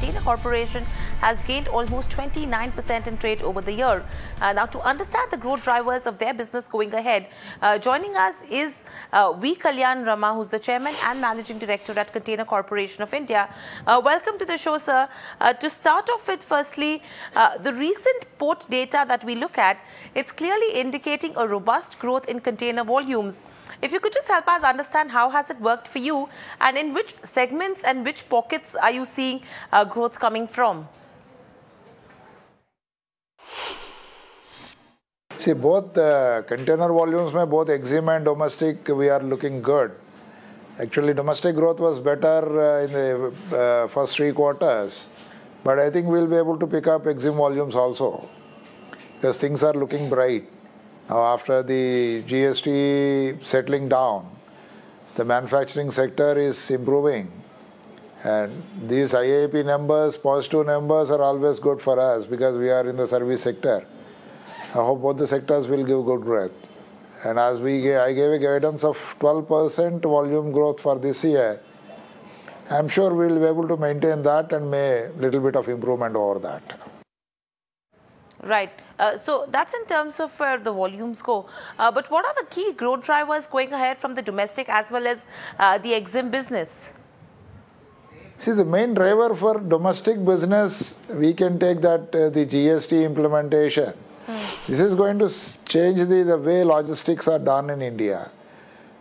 Container Corporation has gained almost 29% in trade over the year. Now, to understand the growth drivers of their business going ahead, joining us is V. Kalyan Rama, who's the Chairman and Managing Director at Container Corporation of India. Welcome to the show, sir. To start off with, firstly, the recent port data that we look at, it's clearly indicating a robust growth in container volumes. If you could just help us understand how has it worked for you, and in which segments and which pockets are you seeing growth coming from? See, both container volumes, both EXIM and domestic, we are looking good. Actually, domestic growth was better in the first 3 quarters, but I think we'll be able to pick up EXIM volumes also, because things are looking bright. Now, after the GST settling down, the manufacturing sector is improving. And these IAP numbers, positive numbers, are always good for us because we are in the service sector. I hope both the sectors will give good growth. And as I gave a guidance of 12% volume growth for this year, I'm sure we'll be able to maintain that and make a little bit of improvement over that. Right. So that's in terms of where the volumes go. But what are the key growth drivers going ahead from the domestic as well as the EXIM business? See, the main driver for domestic business, we can take that the GST implementation. This is going to change the way logistics are done in India.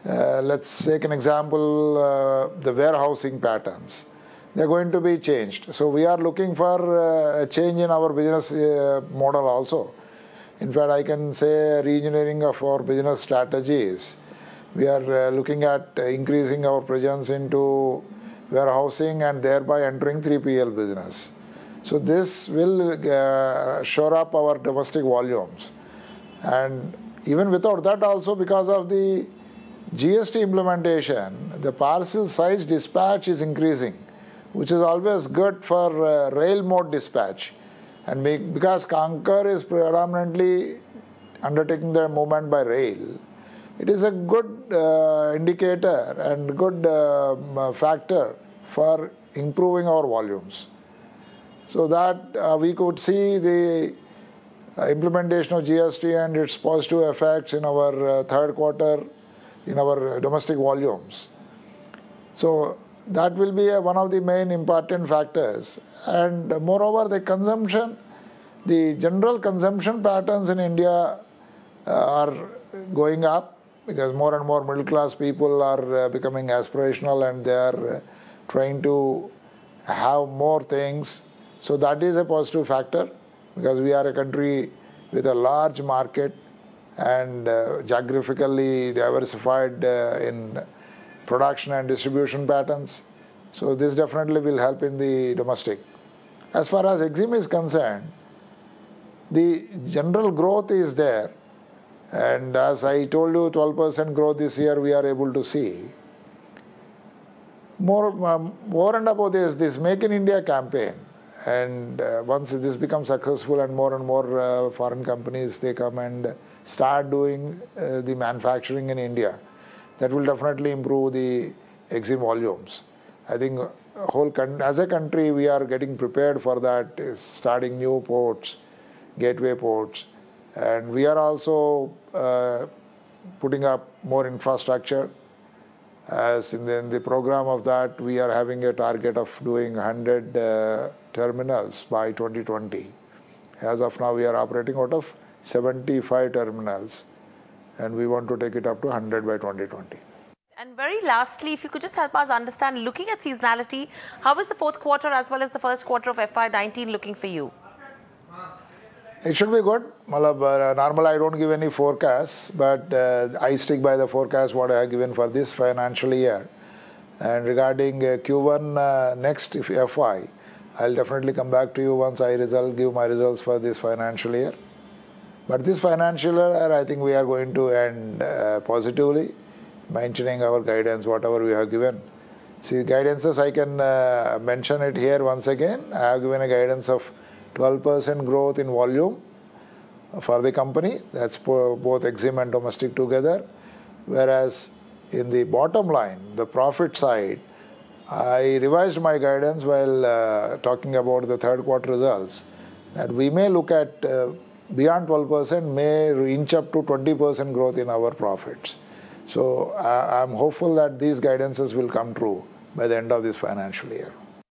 Let's take an example, the warehousing patterns. They're going to be changed. So we are looking for a change in our business model also. In fact, I can say re-engineering of our business strategies. We are looking at increasing our presence into warehousing and thereby entering 3PL business. So this will shore up our domestic volumes. And even without that also, because of the GST implementation, the parcel size dispatch is increasing, which is always good for rail mode dispatch. And because CONCOR is predominantly undertaking the movement by rail, it is a good indicator and good factor for improving our volumes. So that we could see the implementation of GST and its positive effects in our third quarter in our domestic volumes. So that will be one of the main important factors. And moreover, the consumption, the general consumption patterns in India are going up because more and more middle class people are becoming aspirational and they are trying to have more things. So that is a positive factor because we are a country with a large market and geographically diversified in production and distribution patterns. So this definitely will help in the domestic. As far as EXIM is concerned, the general growth is there. And as I told you, 12% growth this year we are able to see. More and above this Make in India campaign. And once this becomes successful and more foreign companies, they come and start doing the manufacturing in India, that will definitely improve the EXIM volumes. I think as a country, we are getting prepared for that, starting new ports, gateway ports. And we are also putting up more infrastructure. As in the program of that, we are having a target of doing 100 terminals by 2020. As of now, we are operating out of 75 terminals. And we want to take it up to 100 by 2020. And very lastly, if you could just help us understand, looking at seasonality, how is the fourth quarter as well as the first quarter of FY19 looking for you? It should be good. Normally, I don't give any forecasts, but I stick by the forecast what I have given for this financial year. And regarding Q1 next FY, I'll definitely come back to you once I give my results for this financial year. But this financial year, I think we are going to end positively, maintaining our guidance, whatever we have given. See, guidances, I can mention it here once again. I have given a guidance of 12% growth in volume for the company. That's for both EXIM and domestic together. Whereas in the bottom line, the profit side, I revised my guidance while talking about the third quarter results, that we may look at beyond 12%, may inch up to 20% growth in our profits. So I'm hopeful that these guidances will come true by the end of this financial year.